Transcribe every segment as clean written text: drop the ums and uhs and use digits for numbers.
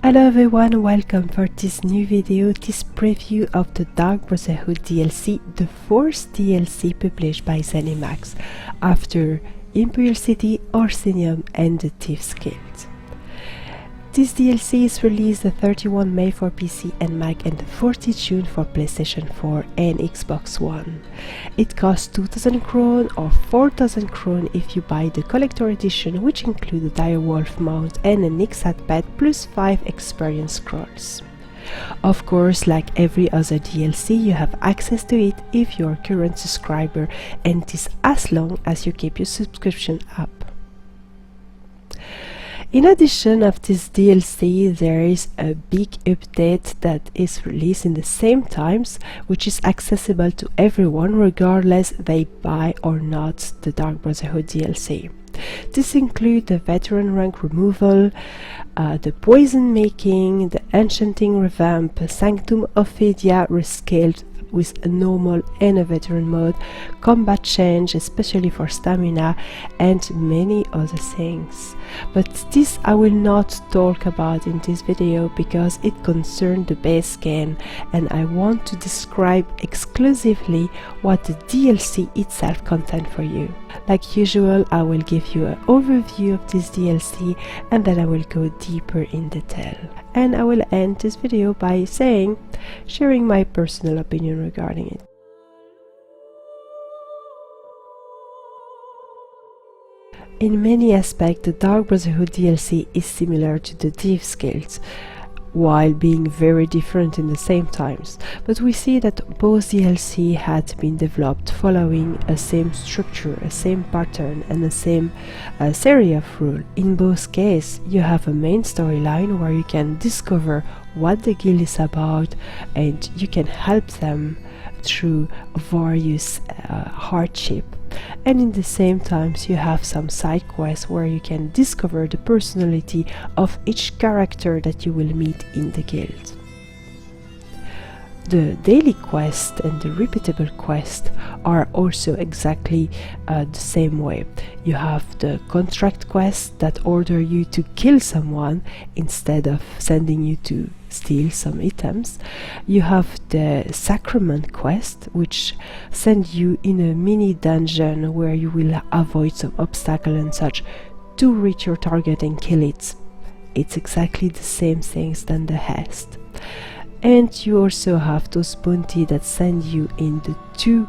Hello everyone, welcome for this new video, this preview of the Dark Brotherhood DLC, the fourth DLC published by Zenimax after Imperial City, Orsinium and the Thieves Guild. This DLC is released the 31 May for PC and Mac and the 40 June for PlayStation 4 and Xbox One. It costs 2000 kron or 4000 kron if you buy the collector edition, which includes a direwolf mount and an Ixat pet plus 5 experience scrolls. Of course, like every other DLC, you have access to it if you're a current subscriber, and this as long as you keep your subscription up. In addition of this DLC, there is a big update that is released in the same times, which is accessible to everyone regardless they buy or not the Dark Brotherhood DLC. This includes the veteran rank removal, the poison making, the enchanting revamp, Sanctum Ophidia rescaled with a normal and a veteran mode, combat change especially for stamina, and many other things. But this I will not talk about in this video because it concerns the base game and I want to describe exclusively what the DLC itself contains for you. Like usual, I will give you an overview of this DLC and then I will go deeper in detail. And I will end this video by sharing my personal opinion regarding it. In many aspects, the Dark Brotherhood DLC is similar to the Thieves Guild, while being very different in the same times, but we see that both DLC had been developed following a same structure, a same pattern and the same series of rules. In both cases, you have a main storyline where you can discover what the guild is about and you can help them through various hardship. And in the same times you have some side quests where you can discover the personality of each character that you will meet in the guild. The daily quest and the repeatable quest are also exactly the same way. You have the contract quest that order you to kill someone instead of sending you to steal some items. You have the sacrament quest, which send you in a mini dungeon where you will avoid some obstacle and such to reach your target and kill it. It's exactly the same things than the haste. And you also have those bounty that send you in the 2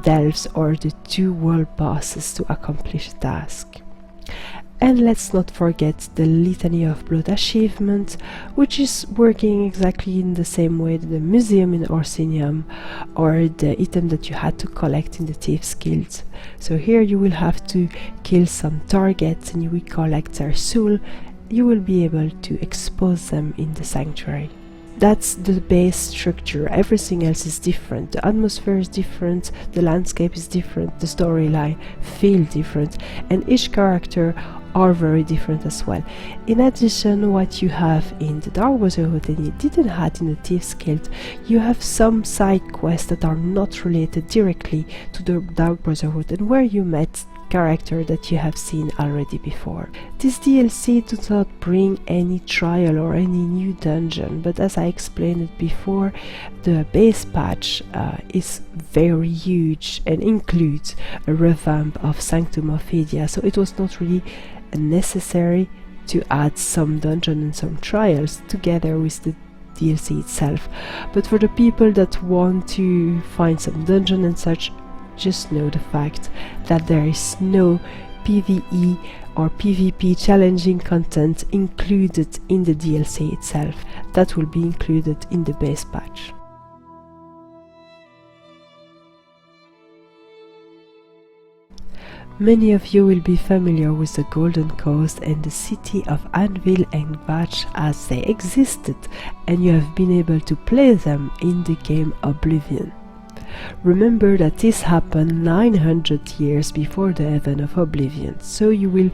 delves or the 2 world bosses to accomplish a task. And let's not forget the Litany of Blood achievement, which is working exactly in the same way that the museum in Orsinium or the item that you had to collect in the Thieves Guild. So here you will have to kill some targets and you will collect their soul. You will be able to expose them in the sanctuary. That's the base structure. Everything else is different. The atmosphere is different, the landscape is different, the storyline feel different, and each character are very different as well. In addition, what you have in the Dark Brotherhood and you didn't have in the Thieves Guild, you have some side quests that are not related directly to the Dark Brotherhood and where you met character that you have seen already before. This DLC does not bring any trial or any new dungeon, but as I explained it before, the base patch is very huge and includes a revamp of Sanctum Ophidia, so it was not really necessary to add some dungeon and some trials together with the DLC itself. But for the people that want to find some dungeon and such, just know the fact that there is no PvE or PvP challenging content included in the DLC itself. That will be included in the base patch. Many of you will be familiar with the Golden Coast and the city of Anvil and Vatch as they existed, and you have been able to play them in the game Oblivion. Remember that this happened 900 years before the event of Oblivion, so you will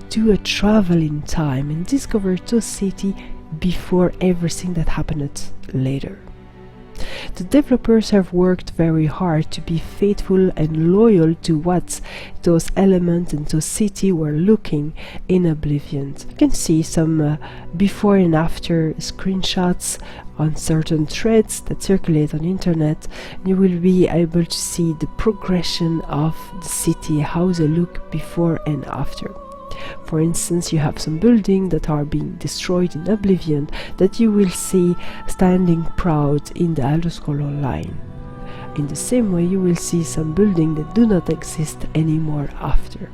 do a travel in time and discover those city before everything that happened later. The developers have worked very hard to be faithful and loyal to what those elements and those cities were looking in Oblivion. You can see some before and after screenshots on certain threads that circulate on internet. You will be able to see the progression of the city, how they look before and after. For instance, you have some buildings that are being destroyed in Oblivion that you will see standing proud in the Elder Scrolls Online. In the same way, you will see some buildings that do not exist anymore after.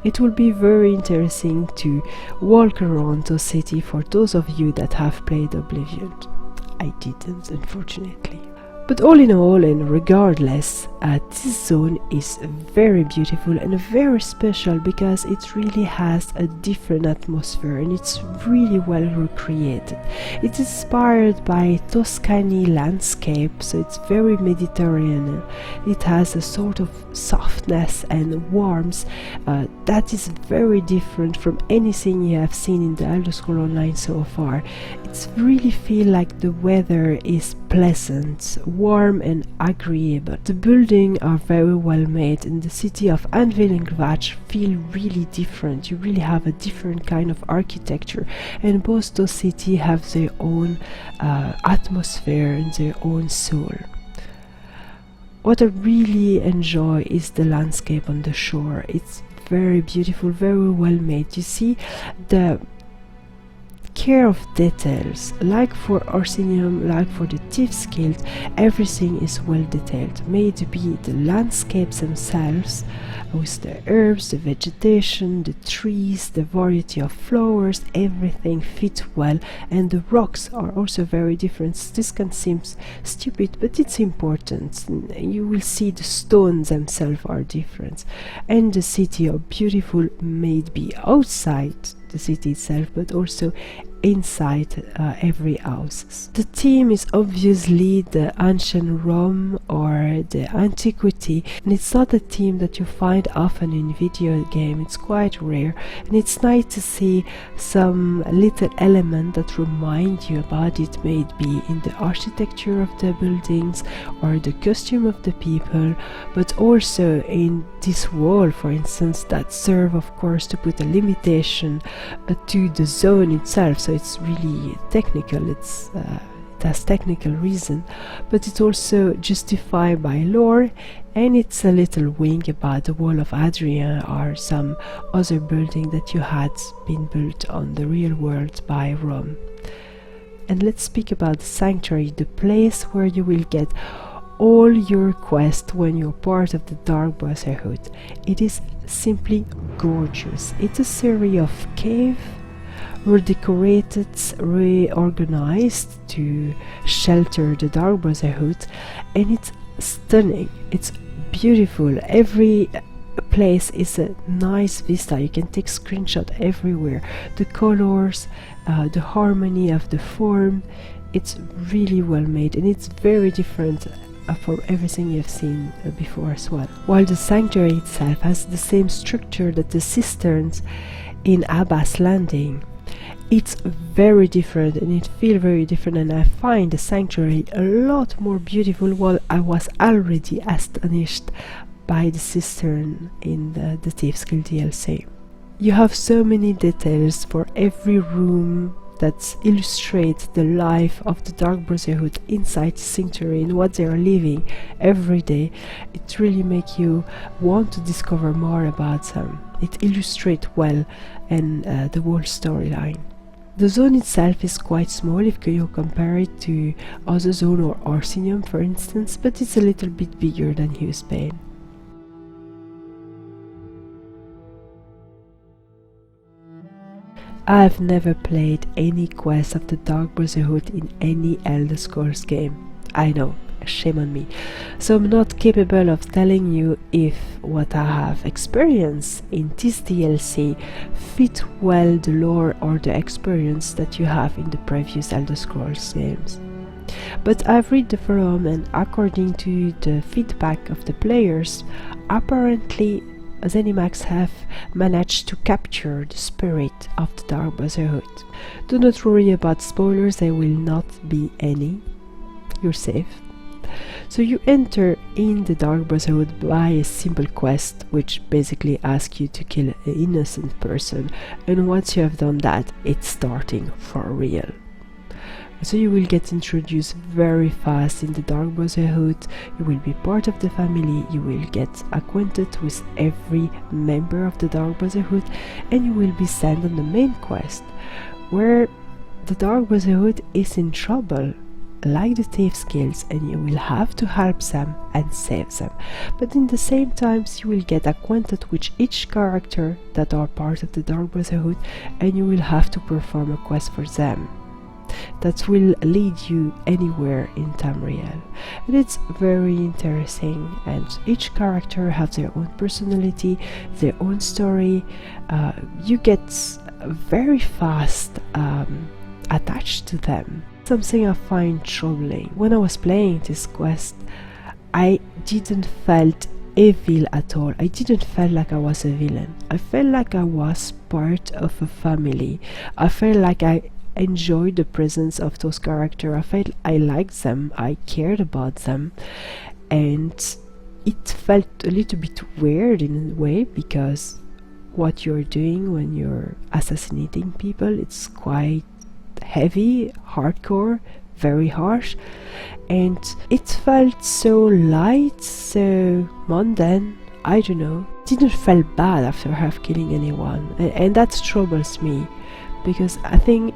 It will be very interesting to walk around the city for those of you that have played Oblivion. I didn't, unfortunately. But all in all, and regardless, this zone is very beautiful and very special because it really has a different atmosphere and it's really well recreated. It's inspired by Tuscany landscape, so it's very Mediterranean. It has a sort of softness and warmth that is very different from anything you have seen in the Elder Scrolls Online so far. It's really feel like the weather is pleasant, warm and agreeable. The buildings are very well made and the city of Untitled feel really different. You really have a different kind of architecture, and both those cities have their own atmosphere and their own soul. What I really enjoy is the landscape on the shore. It's very beautiful, very well made. You see the care of details, like for Orsinium, like for the Thieves Guild, everything is well detailed. May it be the landscapes themselves, with the herbs, the vegetation, the trees, the variety of flowers, everything fits well, and the rocks are also very different. This can seem stupid, but it's important. You will see the stones themselves are different, and the city are beautiful, may it be outside the city itself, but also inside every house. The theme is obviously the ancient Rome or the antiquity, and it's not a theme that you find often in video game. It's quite rare, and it's nice to see some little element that remind you about it, may it be in the architecture of the buildings or the costume of the people, but also in this wall, for instance, that serve of course to put a limitation to the zone itself. So it's really technical, it has technical reason, but it's also justified by lore, and it's a little wing about the wall of Adrian or some other building that you had been built on the real world by Rome. And let's speak about the sanctuary, the place where you will get all your quests when you're part of the Dark Brotherhood. It is simply gorgeous. It's a series of caves redecorated, reorganized to shelter the Dark Brotherhood, and it's stunning. It's beautiful. Every place is a nice vista. You can take screenshot everywhere. The colors, the harmony of the form, it's really well made, and it's very different from everything you've seen before as well. While the sanctuary itself has the same structure that the cisterns in Abbas Landing, it's very different, and it feels very different, and I find the sanctuary a lot more beautiful, while I was already astonished by the cistern in the Thieves Guild DLC. You have so many details for every room that illustrate the life of the Dark Brotherhood inside the sanctuary and what they are living every day. It really makes you want to discover more about them. It illustrates well and the whole storyline. The zone itself is quite small if you compare it to other zone or Orsinium, for instance, but it's a little bit bigger than Hughes Bane. I've never played any quest of the Dark Brotherhood in any Elder Scrolls game. I know, shame on me. So I'm not capable of telling you if what I have experienced in this DLC fit well the lore or the experience that you have in the previous Elder Scrolls games. But I've read the forum, and according to the feedback of the players, apparently Zenimax have managed to capture the spirit of the Dark Brotherhood. Do not worry about spoilers, there will not be any. you're safe. So you enter in the Dark Brotherhood by a simple quest which basically asks you to kill an innocent person, and once you have done that, it's starting for real. So you will get introduced very fast in the Dark Brotherhood, you will be part of the family, you will get acquainted with every member of the Dark Brotherhood, and you will be sent on the main quest, where the Dark Brotherhood is in trouble, like the Thieves Guilds, and you will have to help them and save them. But in the same times you will get acquainted with each character that are part of the Dark Brotherhood, and you will have to perform a quest for them that will lead you anywhere in Tamriel. And it's very interesting, and each character has their own personality, their own story. You get very fast attached to them. Something I find troubling. When I was playing this quest, I didn't felt evil at all. I didn't feel like I was a villain. I felt like I was part of a family. I felt like I enjoyed the presence of those characters. I felt I liked them, I cared about them, and it felt a little bit weird in a way, because what you're doing when you're assassinating people, it's quite heavy, hardcore, very harsh, and it felt so light, so mundane. I don't know, didn't feel bad after half killing anyone, and that troubles me, because I think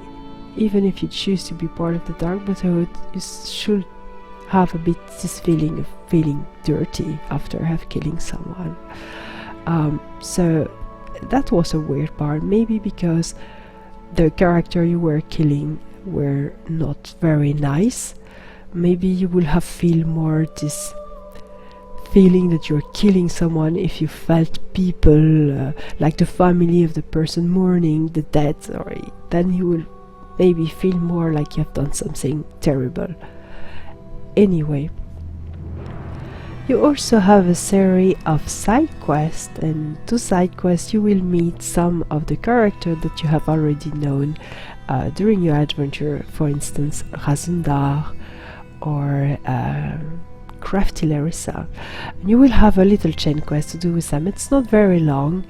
even if you choose to be part of the Dark Brotherhood, you should have a bit this feeling of feeling dirty after half killing someone. So that was a weird part, maybe because the character you were killing were not very nice. Maybe you will have feel more this feeling that you're killing someone if you felt people like the family of the person mourning the dead, or then you will maybe feel more like you have done something terrible. Anyway, you also have a series of side quests, and to side quests you will meet some of the characters that you have already known during your adventure, for instance Razundar or Crafty Larissa. You will have a little chain quest to do with them. It's not very long,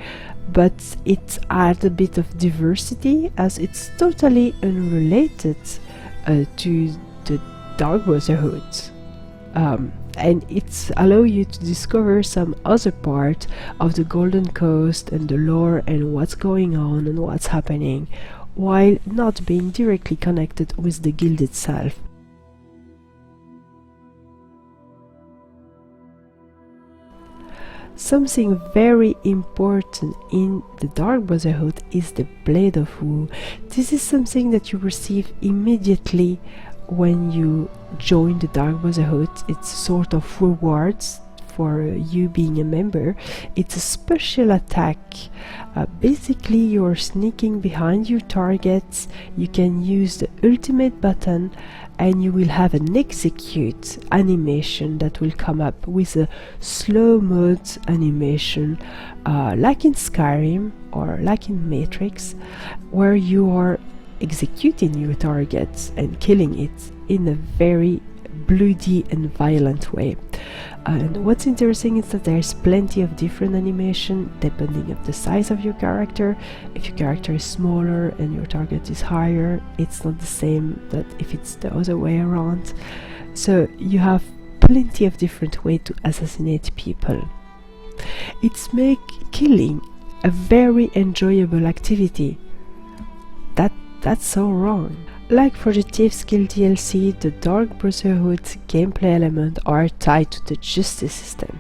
but it adds a bit of diversity, as it's totally unrelated to the Dark Brotherhood, and it's allow you to discover some other part of the Golden Coast and the lore and what's going on and what's happening, while not being directly connected with the guild itself. Something very important in the Dark Brotherhood is the Blade of Woe. This is something that you receive immediately when you join the Dark Brotherhood. It's sort of rewards for you being a member. It's a special attack. Basically you're sneaking behind your targets, you can use the ultimate button, and you will have an execute animation that will come up with a slow mode animation, like in Skyrim or like in Matrix, where you are executing your targets and killing it in a very bloody and violent way. And what's interesting is that there's plenty of different animation depending on the size of your character. If your character is smaller and your target is higher, it's not the same that if it's the other way around. So you have plenty of different ways to assassinate people. It's make killing a very enjoyable activity. That's so wrong. Like for the Thieves Guild DLC, the Dark Brotherhood gameplay elements are tied to the justice system,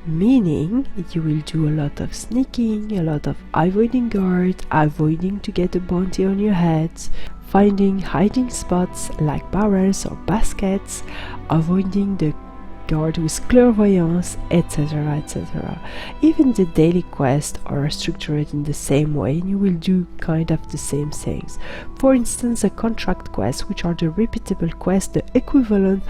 meaning you will do a lot of sneaking, a lot of avoiding guard, avoiding to get a bounty on your head, finding hiding spots like barrels or baskets, avoiding the guard with clairvoyance, etc, etc. Even the daily quests are structured in the same way, and you will do kind of the same things. For instance, the contract quests, which are the repeatable quests, the equivalent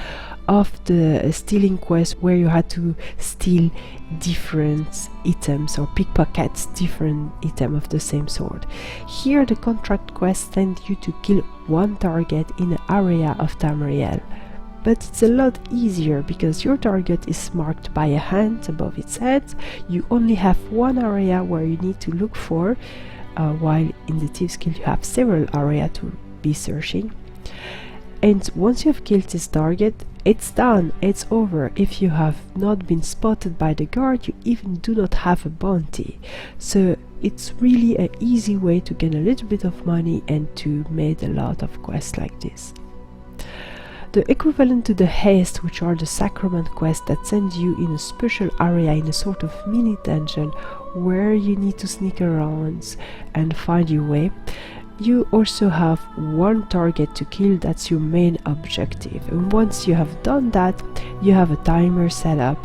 of the stealing quest, where you had to steal different items or pickpockets different items of the same sort. Here the contract quests send you to kill one target in an area of Tamriel. but it's a lot easier because your target is marked by a hand above its head. You only have one area where you need to look for, while in the Thieves Guild you have several areas to be searching. And once you have killed this target, it's done, it's over. If you have not been spotted by the guard, you even do not have a bounty. So it's really an easy way to gain a little bit of money and to make a lot of quests like this. The equivalent to the haste, which are the sacrament quests that send you in a special area in a sort of mini dungeon where you need to sneak around and find your way. You also have one target to kill, that's your main objective, and once you have done that, you have a timer set up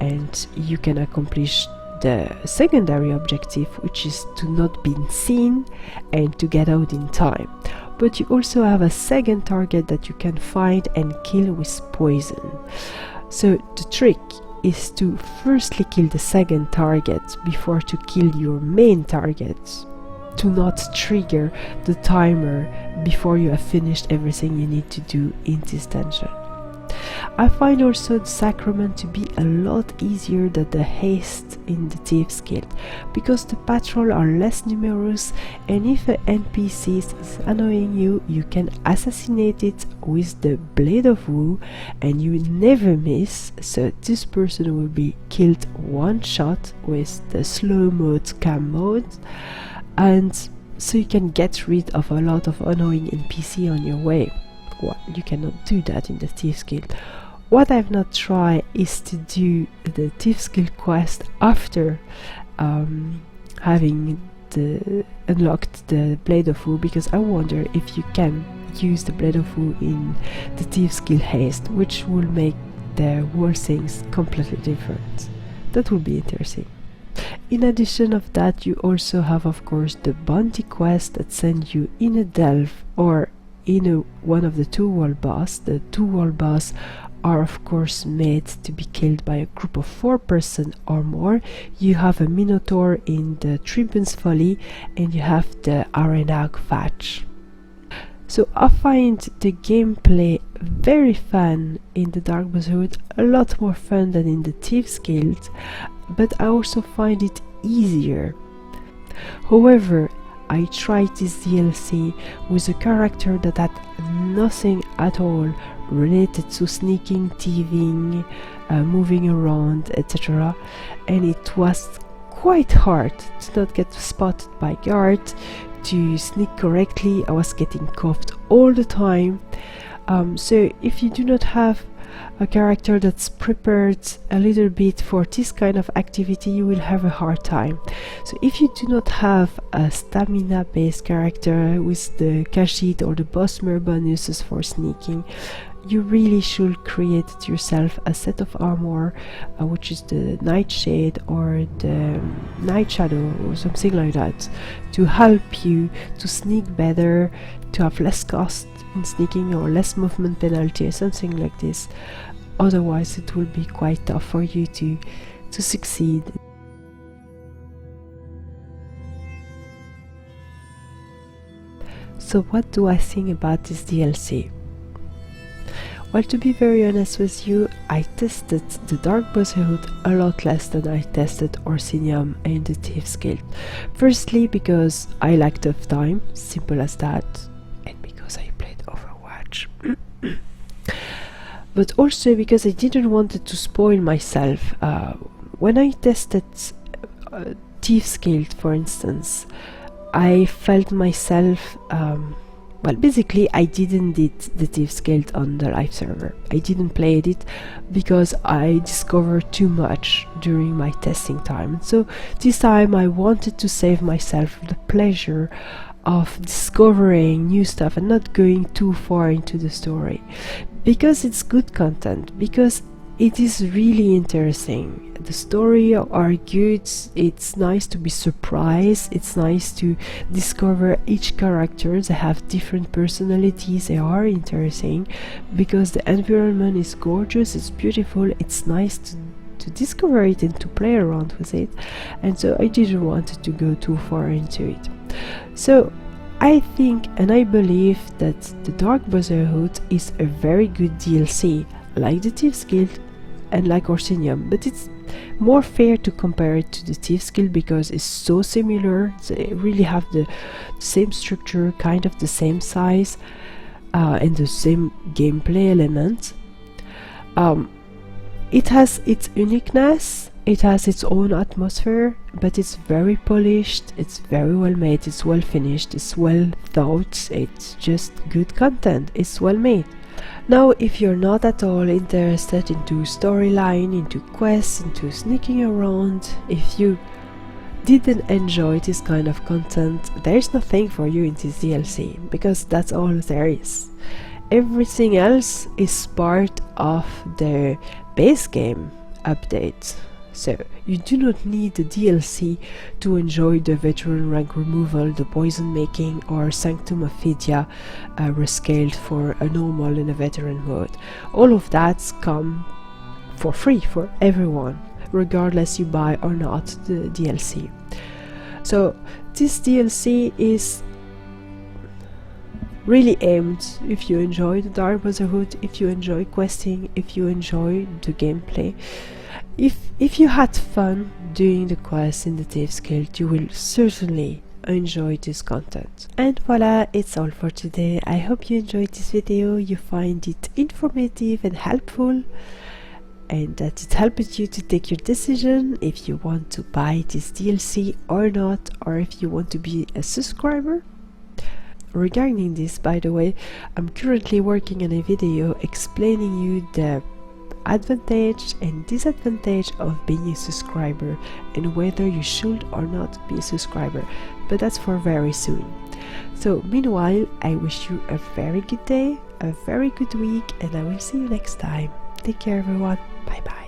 and you can accomplish the secondary objective, which is to not be seen and to get out in time. But you also have a second target that you can find and kill with poison. So the trick is to firstly kill the second target before to kill your main target, to not trigger the timer before you have finished everything you need to do in this dungeon. I find also the sacrament to be a lot easier than the haste in the Thieves Guild, because the patrol are less numerous, and if an NPC is annoying you, you can assassinate it with the Blade of Woe and you never miss, so this person will be killed one shot with the slow mode cam mode, and so you can get rid of a lot of annoying NPC on your way. Well, you cannot do that in the Thieves Guild. What I've not tried is to do the Thieves Guild quest after having unlocked the Blade of Woe, because I wonder if you can use the Blade of Woe in the Thieves Guild haste, which will make the whole things completely different. That will be interesting. In addition of that, you also have, of course, the bounty quest that send you in a delve or in one of the two-wall boss. The two-wall boss are of course made to be killed by a group of 4 person or more. You have a Minotaur in the Trimpen's Folly and you have the Arenag Vatch. So I find the gameplay very fun in the Dark Brotherhood, a lot more fun than in the Thieves Guild, but I also find it easier. However, I tried this DLC with a character that had nothing at all related to sneaking, thieving, moving around, etc. And it was quite hard to not get spotted by guards, to sneak correctly. I was getting cuffed all the time. So if you do not have a character that's prepared a little bit for this kind of activity, you will have a hard time. So if you do not have a stamina based character with the Kashid or the Bossmer bonuses for sneaking, you really should create yourself a set of armor, which is the Nightshade or the Night Shadow or something like that, to help you to sneak better, to have less cost in sneaking or less movement penalty or something like this. Otherwise it will be quite tough for you to succeed. So what do I think about this DLC? Well, to be very honest with you, I tested the Dark Brotherhood a lot less than I tested Orsinium and the Thieves Guild. Firstly, because I lacked of time, simple as that, and because I played Overwatch. But also because I didn't want to spoil myself. When I tested Thieves Guild, for instance, I felt myself well, basically I didn't did the Thieves Guild on the live server. I didn't play it because I discovered too much during my testing time. So this time I wanted to save myself the pleasure of discovering new stuff and not going too far into the story, because it's good content, because it is really interesting. The story are good, it's nice to be surprised, it's nice to discover each character. They have different personalities, they are interesting, because the environment is gorgeous, it's beautiful, it's nice to discover it and to play around with it. And so I didn't want to go too far into it. So I think and I believe that the Dark Brotherhood is a very good DLC, like the Thieves Guild and like Orsinium, but it's more fair to compare it to the Thieves Guild because it's so similar. They really have the same structure, kind of the same size, and the same gameplay elements. It has its uniqueness, it has its own atmosphere, but it's very polished, it's very well made, it's well finished, it's well thought, it's just good content, it's well made. Now, if you're not at all interested into storyline, into quests, into sneaking around, if you didn't enjoy this kind of content, there's nothing for you in this DLC, because that's all there is. Everything else is part of the base game update, so you do not need the DLC to enjoy the veteran rank removal, the poison making, or Sanctum of Fidia rescaled for a normal and a veteran mode. All of that's come for free for everyone, regardless you buy or not the DLC. So this DLC is really aimed if you enjoy the Dark Brotherhood, if you enjoy questing, if you enjoy the gameplay. If you had fun doing the quests in the Thieves Guild, you will certainly enjoy this content. And voila, it's all for today. I hope you enjoyed this video, you find it informative and helpful, and that it helped you to take your decision if you want to buy this DLC or not, or if you want to be a subscriber. Regarding this, by the way, I'm currently working on a video explaining you the advantage and disadvantage of being a subscriber and whether you should or not be a subscriber, but that's for very soon. So meanwhile, I wish you a very good day, a very good week, and I will see you next time. Take care everyone, bye bye.